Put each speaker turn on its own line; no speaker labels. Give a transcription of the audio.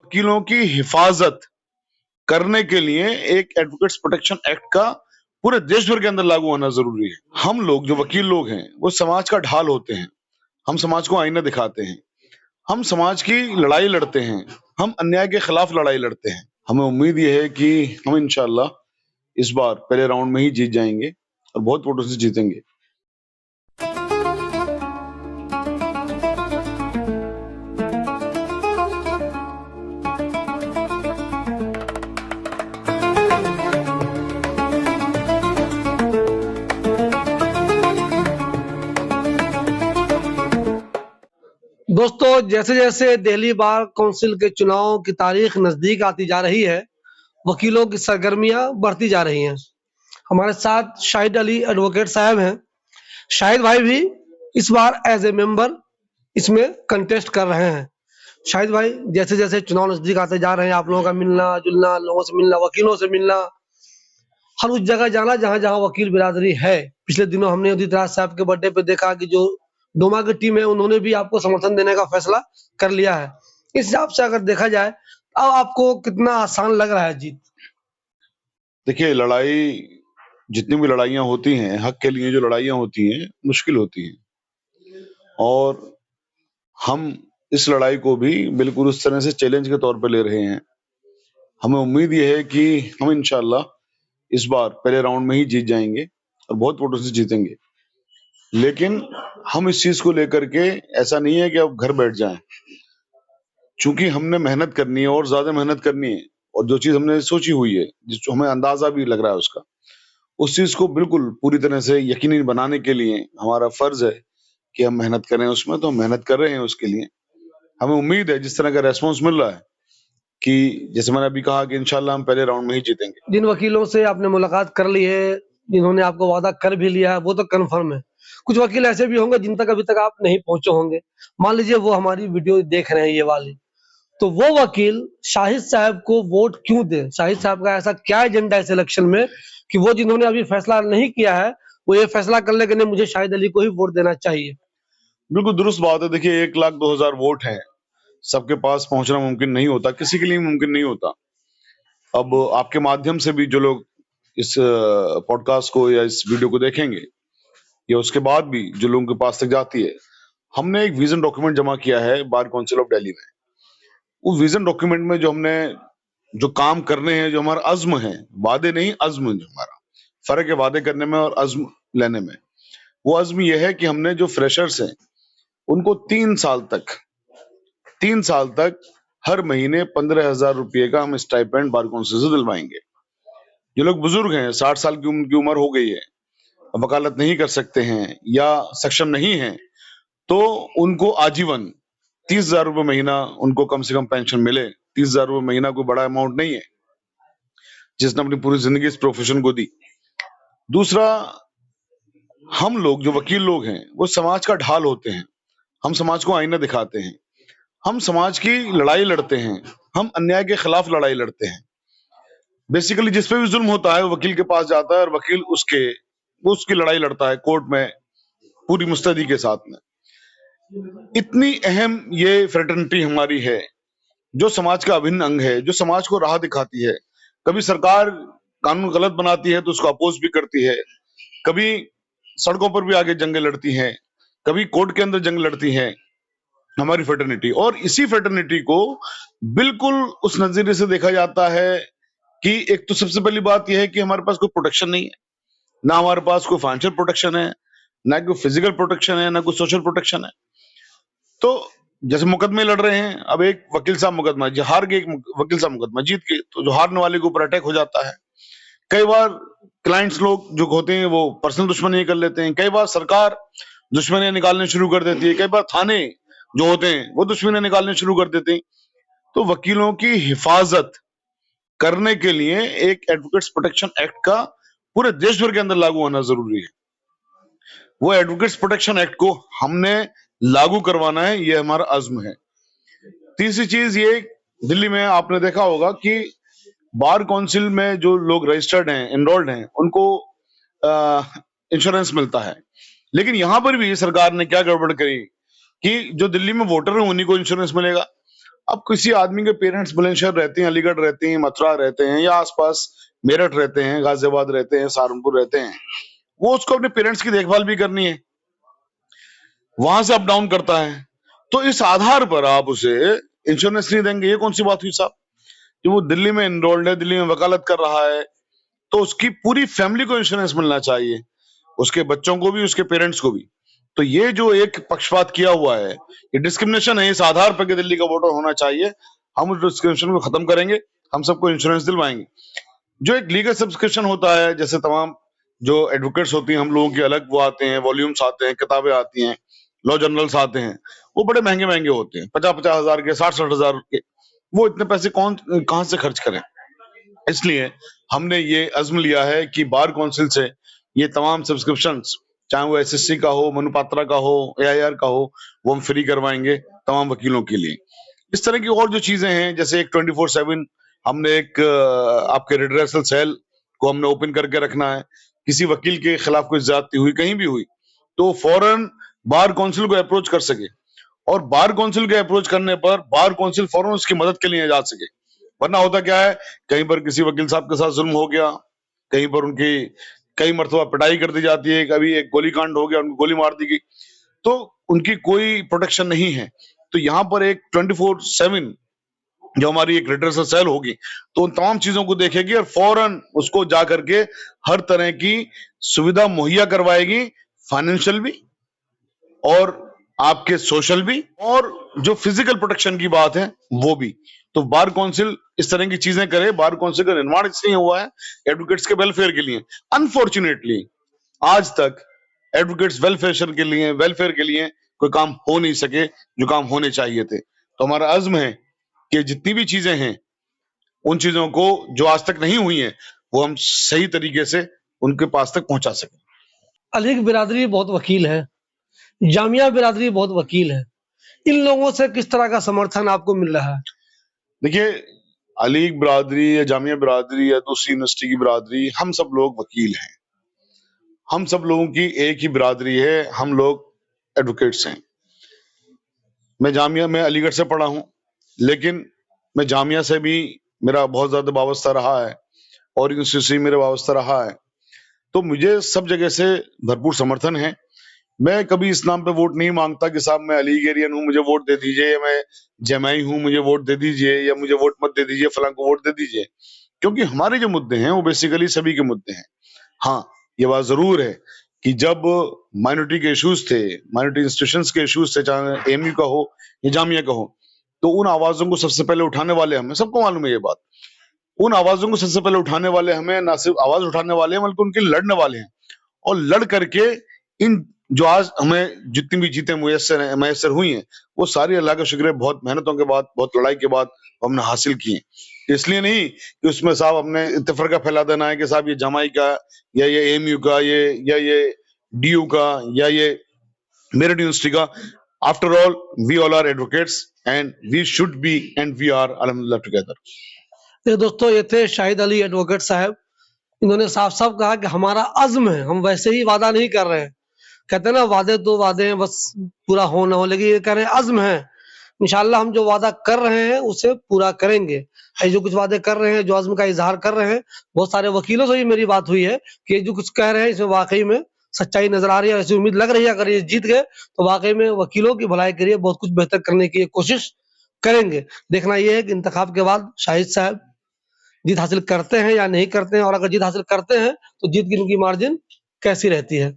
वकीलों की हिफाजत करने के लिए एक एडवोकेट्स प्रोटेक्शन एक्ट का पूरे देश भर के अंदर लागू होना जरूरी है। हम लोग जो वकील लोग हैं वो समाज का ढाल होते हैं। हम समाज को आईना दिखाते हैं। हम समाज की लड़ाई लड़ते हैं। हम अन्याय के खिलाफ लड़ाई लड़ते हैं। हमें उम्मीद ये है कि हम इंशाल्लाह इस बार पहले राउंड में ही जीत जाएंगे और बहुत वोटों से जीतेंगे।
दोस्तों, जैसे जैसे दिल्ली बार काउंसिल के चुनाव की तारीख नजदीक आती जा रही है, वकीलों की सरगर्मियां बढ़ती जा रही हैं। हमारे साथ शाहिद अली एडवोकेट साहब हैं। शाहिद भाई भी इस बार एज ए मेंबर इसमें कंटेस्ट कर रहे हैं। शाहिद भाई, जैसे जैसे चुनाव नजदीक आते जा रहे हैं, आप लोगों का मिलना जुलना, लोगों से मिलना, वकीलों से मिलना, हर उस जगह जाना जहां जहां वकील बिरादरी है। पिछले दिनों हमने उदित राज साहब के बर्थडे पे देखा कि जो डोमा की टीम है उन्होंने भी आपको समर्थन देने का फैसला कर लिया है। इस हिसाब से अगर देखा जाए, अब आपको कितना आसान लग रहा है जीत?
देखिए, लड़ाई जितनी भी लड़ाइयां होती हैं, हक के लिए जो लड़ाइयां होती हैं, मुश्किल होती हैं और हम इस लड़ाई को भी बिल्कुल उस तरह से चैलेंज के तौर पे ले रहे हैं। हमें उम्मीद ये है कि हम इंशाल्लाह इस बार पहले राउंड में ही जीत जाएंगे और बहुत वोटों से जीतेंगे। लेकिन हम इस चीज को लेकर के ऐसा नहीं है कि अब घर बैठ जाएं, चूंकि हमने मेहनत करनी है और ज्यादा मेहनत करनी है और जो चीज हमने सोची हुई है, जिस हमें अंदाजा भी लग रहा है उसका, उस चीज को बिल्कुल पूरी तरह से यकीनी बनाने के लिए हमारा फर्ज है कि हम मेहनत करें उसमें। तो हम मेहनत कर रहे हैं उसके लिए। हमें उम्मीद है जिस तरह का रेस्पॉन्स मिल रहा है कि जैसे मैंने अभी कहा कि इंशाल्लाह हम पहले राउंड में ही जीतेंगे।
जिन वकीलों से आपने मुलाकात कर ली है, जिन्होंने आपको वादा कर भी लिया है, वो तो कंफर्म है। कुछ वकील ऐसे भी होंगे जिन तक अभी तक आप नहीं पहुंचे होंगे। मान लीजिए वो हमारी वीडियो देख रहे हैं, ये वाली, तो वो वकील शाहिद साहब को वोट क्यों दें? शाहिद साहब का ऐसा क्या एजेंडा है इस इलेक्शन में कि वो जिन्होंने अभी फैसला नहीं किया है, वो ये फैसला कर ले कि नहीं, मुझे शाहिद अली को ही वोट देना चाहिए?
बिल्कुल दुरुस्त बात है। देखिए, 1,02,000 वोट हैं, सबके पास पहुंचना मुमकिन नहीं होता, किसी के लिए मुमकिन नहीं होता। अब आपके माध्यम से भी जो लोग इस पॉडकास्ट को या इस वीडियो को देखेंगे या उसके बाद भी जो लोगों के पास तक जाती है, हमने एक विजन डॉक्यूमेंट जमा किया है बार काउंसिल ऑफ दिल्ली में। उस विजन डॉक्यूमेंट में जो हमने जो काम करने हैं, जो हमारा अज़्म है, वादे नहीं अज़्म, जो हमारा फर्क है वादे करने में और अज़्म लेने में, वो अज़्म ये है कि हमने जो फ्रेशर्स हैं उनको 3 साल तक हर महीने 15,000 रुपये का हम स्टाइपेंड बार काउंसिल से दिलवाएंगे। जो लोग बुजुर्ग हैं, 60 साल की उनकी उम्र हो गई है, वकालत नहीं कर सकते हैं या सक्षम नहीं है, तो उनको आजीवन 30,000 रुपये महीना उनको कम से कम पेंशन मिले। 30,000 रुपये महीना कोई बड़ा अमाउंट नहीं है, जिसने अपनी पूरी जिंदगी इस प्रोफेशन को दी। दूसरा, हम लोग जो वकील लोग हैं वो समाज का ढाल होते हैं। हम समाज को आईना दिखाते हैं। हम समाज की लड़ाई लड़ते हैं। हम अन्याय के खिलाफ लड़ाई लड़ते हैं। बेसिकली जिस पे भी जुल्म होता है वो वकील के पास जाता है और वकील वो उसकी लड़ाई लड़ता है कोर्ट में पूरी मुस्तैदी के साथ में। इतनी अहम ये फ्रेटर्निटी हमारी है, जो समाज का अभिन्न अंग है, जो समाज को राह दिखाती है। कभी सरकार कानून गलत बनाती है तो उसको अपोज भी करती है, कभी सड़कों पर भी आगे जंगें लड़ती हैं, कभी कोर्ट के अंदर जंग लड़ती हैं हमारी फ्रेटर्निटी। और इसी फ्रेटर्निटी को बिल्कुल उस नजरिए से देखा जाता है कि एक तो सबसे पहली बात यह है कि हमारे पास कोई प्रोटेक्शन नहीं है, ना हमारे पास कोई फाइनेंशियल प्रोटेक्शन है, ना कोई फिजिकल प्रोटेक्शन है, ना कोई सोशल प्रोटेक्शन है। तो जैसे मुकदमे लड़ रहे हैं, अब एक वकील साहब मुकदमा हार गए, एक वकील साहब मुकदमा जीत गए, तो जो हारने वाले के ऊपर अटैक हो जाता है। कई बार क्लाइंट्स लोग जो होते हैं वो पर्सनल दुश्मनी कर लेते हैं, कई बार सरकार दुश्मनी निकालने शुरू कर देती है, कई बार थाने जो होते हैं वो दुश्मनी निकालने शुरू कर देते हैं। तो वकीलों की हिफाजत करने के लिए एक एडवोकेट्स प्रोटेक्शन एक्ट का पूरे देश भर के अंदर लागू होना जरूरी है। वो एडवोकेट्स प्रोटेक्शन एक्ट को हमने लागू करवाना है, ये हमारा अज़्म है। तीसरी चीज ये, दिल्ली में आपने देखा होगा कि बार काउंसिल में जो लोग रजिस्टर्ड हैं, एनरोल्ड हैं, उनको इंश्योरेंस मिलता है। लेकिन यहां पर भी सरकार ने क्या गड़बड़ करी कि जो दिल्ली में वोटर हैं उन्हीं को इंश्योरेंस मिलेगा। अब किसी आदमी के पेरेंट्स बुलंदशहर रहते हैं, अलीगढ़ रहते हैं, मथुरा रहते हैं, या आसपास मेरठ रहते हैं, गाजियाबाद रहते हैं, सहारनपुर रहते हैं, वो उसको अपने पेरेंट्स की देखभाल भी करनी है, वहां से अप डाउन करता है, तो इस आधार पर आप उसे इंश्योरेंस नहीं देंगे, ये कौन सी बात हुई साहब? जो वो दिल्ली में एनरोल्ड है, दिल्ली में वकालत कर रहा है, तो उसकी पूरी फैमिली को इंश्योरेंस मिलना चाहिए, उसके बच्चों को भी, उसके पेरेंट्स को भी। तो ये जो एक पक्षपात किया हुआ है, ये डिस्क्रिमिनेशन है इस आधार पर कि दिल्ली का वोटर होना चाहिए। हम उस डिस्क्रिमिनेशन को खत्म करेंगे, हम सबको इंश्योरेंस दिलवाएंगे। जो एक लीगल सब्सक्रिप्शन होता है, जैसे तमाम जो एडवोकेट्स होती हैं हम लोगों के अलग वो आते हैं, वॉल्यूम्स आते हैं, किताबें आती हैं, लॉ जर्नल्स आते हैं, वो बड़े महंगे महंगे होते हैं, 50-50 हजार के, 60-60 हजार के। वो इतने पैसे कौन कहां से खर्च करें? इसलिए हमने ये अज़्म लिया है कि बार काउंसिल से ये तमाम सब्सक्रिप्शंस, चाहे वो एसएससी का हो, मनुपात्रा का हो, एआईआर का हो, वो हम फ्री करवाएंगे तमाम वकीलों के लिए। इस तरह की और जो चीजें हैं, जैसे एक 24/7 हमने एक आपके रिड्रेसल सेल को हमने ओपन करके रखना है। किसी वकील के खिलाफ कोई ज्यादती हुई, कहीं भी हुई, तो फौरन बार काउंसिल को अप्रोच कर सके, और बार काउंसिल के अप्रोच करने पर बार काउंसिल फौरन उसकी मदद के लिए जा सके। वरना होता क्या है, कहीं पर किसी वकील साहब के साथ जुल्म हो गया, कहीं पर उनकी कई मरतबा पिटाई कर दी जाती है, कभी एक गोली कांड हो गया, उनको गोली मार दी गई, तो उनकी कोई प्रोटेक्शन नहीं है। तो यहाँ पर एक 24/7 जो हमारी एक रिड्रेसल सेल होगी, तो उन तमाम चीजों को देखेगी और फौरन उसको जा करके हर तरह की सुविधा मुहैया करवाएगी, फाइनेंशियल भी और आपके सोशल भी, और जो फिजिकल प्रोटेक्शन की बात है वो भी। तो बार काउंसिल इस तरह की चीजें करे। बार काउंसिल का निर्माण इसलिए हुआ है एडवोकेट्स के वेलफेयर के लिए। अनफॉर्चुनेटली आज तक एडवोकेट्स वेलफेयर के लिए कोई काम हो नहीं सके जो काम होने चाहिए थे। तो हमारा अज़्म है कि जितनी भी चीजें हैं, उन चीजों को जो आज तक नहीं हुई हैं, वो हम सही तरीके से उनके पास तक पहुंचा सकें।
अलीग बिरादरी बहुत वकील है, जामिया बिरादरी बहुत वकील है, इन लोगों से किस तरह का समर्थन आपको मिल रहा है?
देखिए, अलीग बिरादरी या जामिया बिरादरी या दूसरी यूनिवर्सिटी की बिरादरी, हम सब लोग वकील हैं, हम सब लोगों की एक ही बिरादरी है, हम लोग एडवोकेट्स हैं। मैं जामिया में अलीगढ़ से पढ़ा हूं, लेकिन मैं जामिया से भी मेरा बहुत ज्यादा वाबस्ता रहा है और यूनिवर्सिटी से मेरा वाबस्ता रहा है, तो मुझे सब जगह से भरपूर समर्थन है। मैं कभी इस नाम पे वोट नहीं मांगता कि साहब मैं अलीगेरियन हूं, मुझे वोट दे दीजिए, या मैं जमाई हूं, मुझे वोट दे दीजिए, या मुझे वोट मत दे दीजिए, फलां को वोट दे दीजिए, क्योंकि हमारे जो मुद्दे हैं वो बेसिकली सभी के मुद्दे हैं। हाँ, ये बात जरूर है कि जब माइनॉरिटी के इश्यूज थे, माइनॉरिटी इंस्टीट्यूशंस के इश्यूज थे, चाहे एमयू का हो या जामिया का हो, तो उन आवाजों को सबसे पहले उठाने वाले हमें, सबको मालूम है ये बात, उन आवाजों को सबसे पहले उठाने वाले हमें, ना सिर्फ आवाज उठाने वाले हैं बल्कि उनके लड़ने वाले हैं। और लड़ करके इन जो आज हमें जितनी भी जीतें मैसर हुई हैं, वो सारी अल्लाह का शुक्र है, बहुत मेहनतों के बाद, बहुत लड़ाई के बाद हमने हासिल की हैं। इसलिए नहीं कि उसमें साहब हमने इत्तेफाक फैला देना है कि साहब ये जमाई का, या ये एमयू का, ये डीयू का, या ये मेरिट यूनिवर्सिटी का। After all we all are advocates and we should be and we are अल्हम्दुलिल्लाह टुगेदर।
तो दोस्तों, ये थे शाहिद अली एडवोकेट साहब। इन्होंने साफ साफ कहा कि हमारा अज़्म है, हम वैसे ही वादा नहीं कर रहे हैं। कहते हैं ना, वादे तो वादे हैं, बस पूरा हो ना हो, लेकिन ये कह रहे हैं अज़्म है, इंशाल्लाह हम जो वादा कर रहे हैं उसे पूरा करेंगे। ये जो कुछ वादे कर रहे हैं, जो अज़्म का इजहार कर रहे हैं, बहुत सारे वकीलों से भी मेरी बात हुई है कि ये जो कुछ कह रहे हैं इसमें वाकई में सच्चाई नजर आ रही है। ऐसी उम्मीद लग रही है अगर ये जीत गए तो वाकई में वकीलों की भलाई के लिए बहुत कुछ बेहतर करने की कोशिश करेंगे। देखना यह है कि इंतखाब के बाद शाहिद साहब जीत हासिल करते हैं या नहीं करते हैं, और अगर जीत हासिल करते हैं तो जीत की इनकी मार्जिन कैसी रहती है।